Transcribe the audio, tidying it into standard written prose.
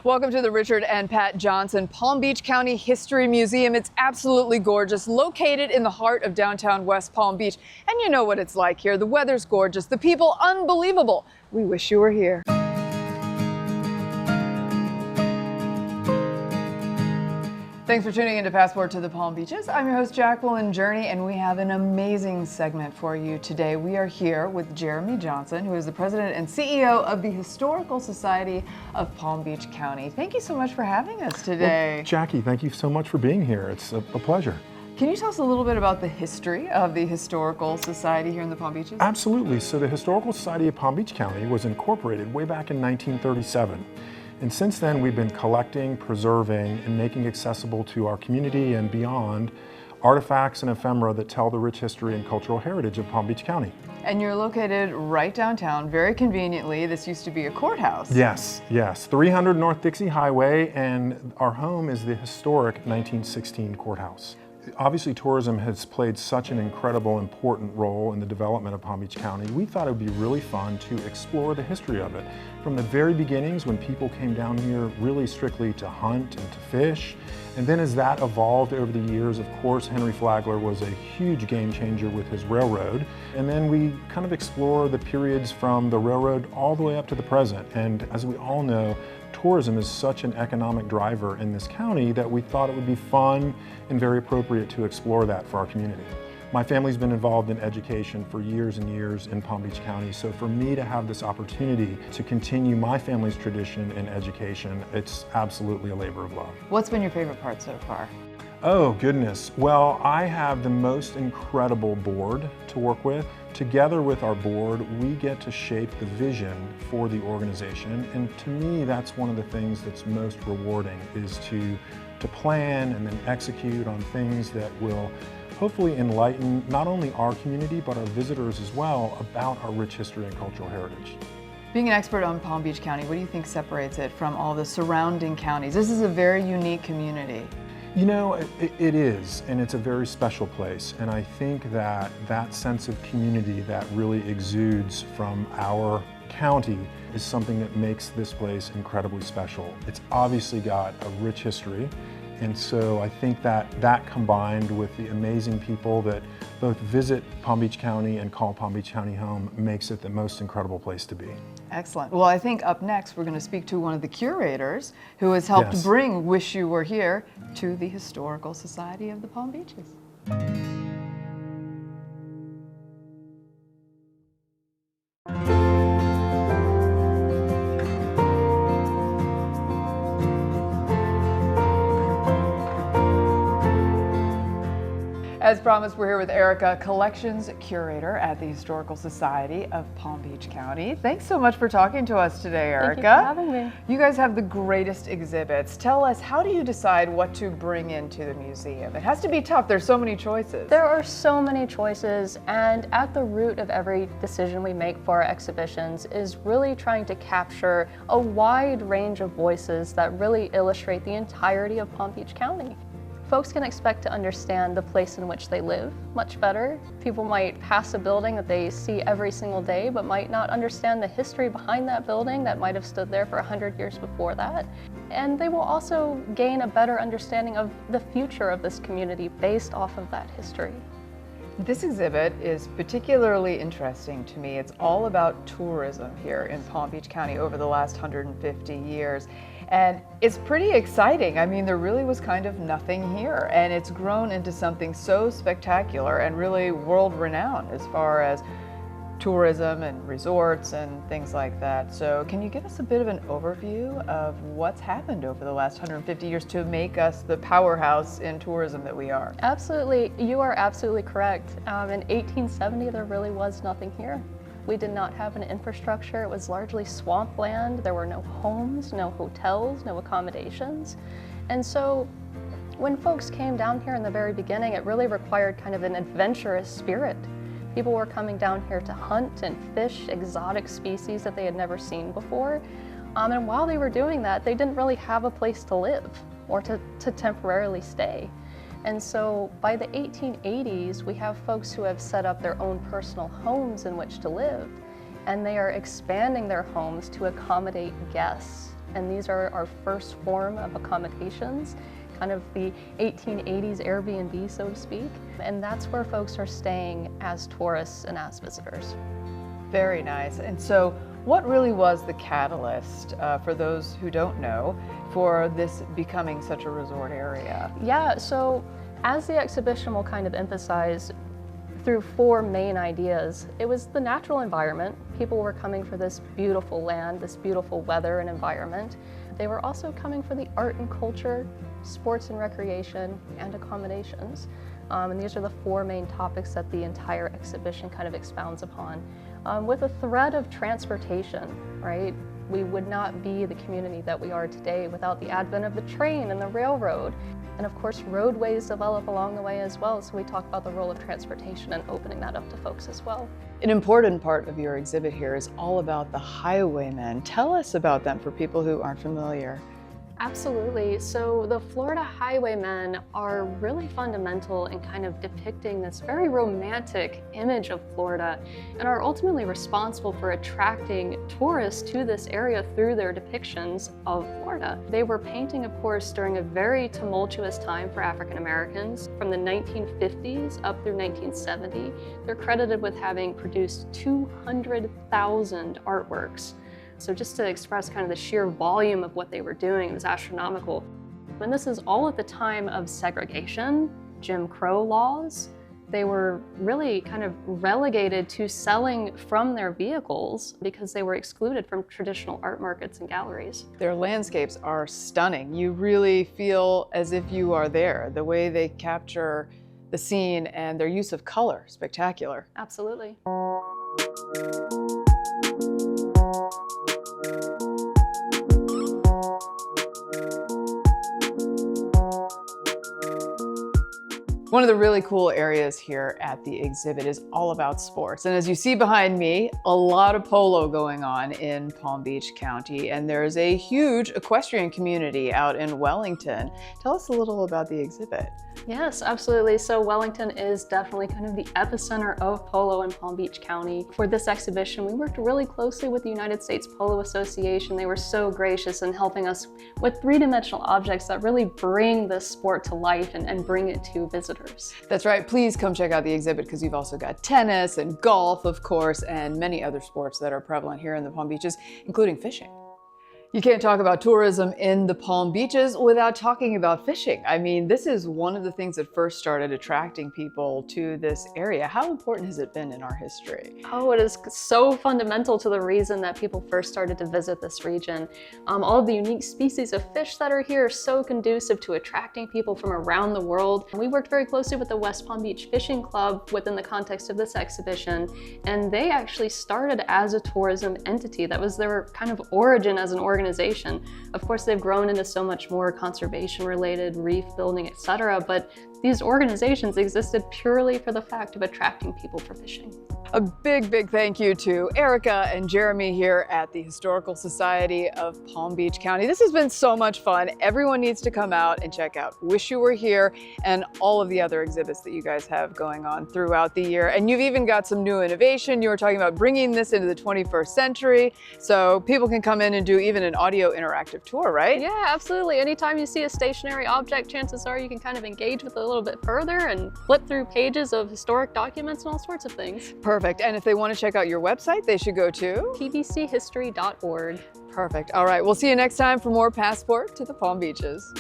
Welcome to the Richard and Pat Johnson Palm Beach County History Museum. It's absolutely gorgeous, located in the heart of downtown West Palm Beach. And you know what it's like here. The weather's gorgeous, the people unbelievable. We wish you were here. Thanks for tuning in to Passport to the Palm Beaches. I'm your host, Jacqueline Journey, and we have an amazing segment for you today. We are here with Jeremy Johnson, who is the president and CEO of the Historical Society of Palm Beach County. Thank you so much for having us today. Well, Jackie, thank you so much for being here. It's a pleasure. Can you tell us a little bit about the history of the Historical Society here in the Palm Beaches? Absolutely. So the Historical Society of Palm Beach County was incorporated way back in 1937. And since then, we've been collecting, preserving, and making accessible to our community and beyond artifacts and ephemera that tell the rich history and cultural heritage of Palm Beach County. And you're located right downtown, very conveniently. This used to be a courthouse. Yes, yes. 300 North Dixie Highway, and our home is the historic 1916 courthouse. Obviously, tourism has played such an incredible, important role in the development of Palm Beach County. We thought it would be really fun to explore the history of it. From the very beginnings, when people came down here really strictly to hunt and to fish, and then as that evolved over the years, of course, Henry Flagler was a huge game changer with his railroad. And then we kind of explore the periods from the railroad all the way up to the present. And as we all know, tourism is such an economic driver in this county that we thought it would be fun and very appropriate to explore that for our community. My family's been involved in education for years and years in Palm Beach County, so for me to have this opportunity to continue my family's tradition in education, it's absolutely a labor of love. What's been your favorite part so far? Oh goodness, well, I have the most incredible board to work with. Together with our board, we get to shape the vision for the organization, and to me that's one of the things that's most rewarding, is to plan and then execute on things that will hopefully enlighten not only our community but our visitors as well about our rich history and cultural heritage. Being an expert on Palm Beach County, what do you think separates it from all the surrounding counties? This is a very unique community. You know, it is, and it's a very special place, and I think that that sense of community that really exudes from our county is something that makes this place incredibly special. It's obviously got a rich history, and so I think that that combined with the amazing people that both visit Palm Beach County and call Palm Beach County home makes it the most incredible place to be. Excellent. Well, I think up next we're going to speak to one of the curators who has helped bring Wish You Were Here to the Historical Society of the Palm Beaches. As promised, we're here with Erica, Collections Curator at the Historical Society of Palm Beach County. Thanks so much for talking to us today, Erica. Thank you for having me. You guys have the greatest exhibits. Tell us, how do you decide what to bring into the museum? It has to be tough. There's so many choices. There are so many choices, and at the root of every decision we make for our exhibitions is really trying to capture a wide range of voices that really illustrate the entirety of Palm Beach County. Folks can expect to understand the place in which they live much better. People might pass a building that they see every single day, but might not understand the history behind that building that might have stood there for 100 years before that. And they will also gain a better understanding of the future of this community based off of that history. This exhibit is particularly interesting to me. It's all about tourism here in Palm Beach County over the last 150 years. And it's pretty exciting. I mean, there really was kind of nothing here, and it's grown into something so spectacular and really world-renowned as far as tourism and resorts and things like that. So can you give us a bit of an overview of what's happened over the last 150 years to make us the powerhouse in tourism that we are? Absolutely. You are absolutely correct. In 1870, there really was nothing here. We did not have an infrastructure. It was largely swampland. There were no homes, no hotels, no accommodations. And so when folks came down here in the very beginning, it really required kind of an adventurous spirit. People were coming down here to hunt and fish exotic species that they had never seen before. And while they were doing that, they didn't really have a place to live or to temporarily stay. And so by the 1880s, we have folks who have set up their own personal homes in which to live, and they are expanding their homes to accommodate guests. and these are our first form of accommodations, kind of the 1880s Airbnb, so to speak. And that's where folks are staying as tourists and as visitors. Very nice. And so what really was the catalyst, for those who don't know, for this becoming such a resort area? Yeah, so as the exhibition will kind of emphasize through four main ideas, it was the natural environment. People were coming for this beautiful land, this beautiful weather and environment. They were also coming for the art and culture, sports and recreation, and accommodations. And these are the four main topics that the entire exhibition kind of expounds upon. With a thread of transportation, right? We would not be the community that we are today without the advent of the train and the railroad. And of course, roadways develop along the way as well, so we talk about the role of transportation and opening that up to folks as well. An important part of your exhibit here is all about the highwaymen. Tell us about them for people who aren't familiar. Absolutely. So the Florida highwaymen are really fundamental in kind of depicting this very romantic image of Florida and are ultimately responsible for attracting tourists to this area through their depictions of Florida. They were painting, of course, during a very tumultuous time for African Americans. From the 1950s up through 1970, they're credited with having produced 200,000 artworks. So just to express kind of the sheer volume of what they were doing, it was astronomical. And this is all at the time of segregation, Jim Crow laws. They were really kind of relegated to selling from their vehicles because they were excluded from traditional art markets and galleries. Their landscapes are stunning. You really feel as if you are there. The way they capture the scene and their use of color, spectacular. Absolutely. One of the really cool areas here at the exhibit is all about sports. And as you see behind me, a lot of polo going on in Palm Beach County, and there's a huge equestrian community out in Wellington. Tell us a little about the exhibit. Yes, absolutely. So Wellington is definitely kind of the epicenter of polo in Palm Beach County. For this exhibition, we worked really closely with the United States Polo Association. They were so gracious in helping us with three-dimensional objects that really bring this sport to life and bring it to visitors. That's right. Please come check out the exhibit because you've also got tennis and golf, of course, and many other sports that are prevalent here in the Palm Beaches, including fishing. You can't talk about tourism in the Palm Beaches without talking about fishing. I mean, this is one of the things that first started attracting people to this area. How important has it been in our history? Oh, it is so fundamental to the reason that people first started to visit this region. All of the unique species of fish that are here are so conducive to attracting people from around the world. We worked very closely with the West Palm Beach Fishing Club within the context of this exhibition, and they actually started as a tourism entity. That was their kind of origin as an organization. Of course, they've grown into so much more conservation-related, reef building, etc., but these organizations existed purely for the fact of attracting people for fishing. A big, big thank you to Erica and Jeremy here at the Historical Society of Palm Beach County. This has been so much fun. Everyone needs to come out and check out Wish You Were Here and all of the other exhibits that you guys have going on throughout the year. And you've even got some new innovation. You were talking about bringing this into the 21st century, so people can come in and do even an audio interactive tour, right? Yeah, absolutely. Anytime you see a stationary object, chances are you can kind of engage with it a little bit further and flip through pages of historic documents and all sorts of things. Perfect. And if they want to check out your website, they should go to pbchistory.org. Perfect. All right. We'll see you next time for more Passport to the Palm Beaches.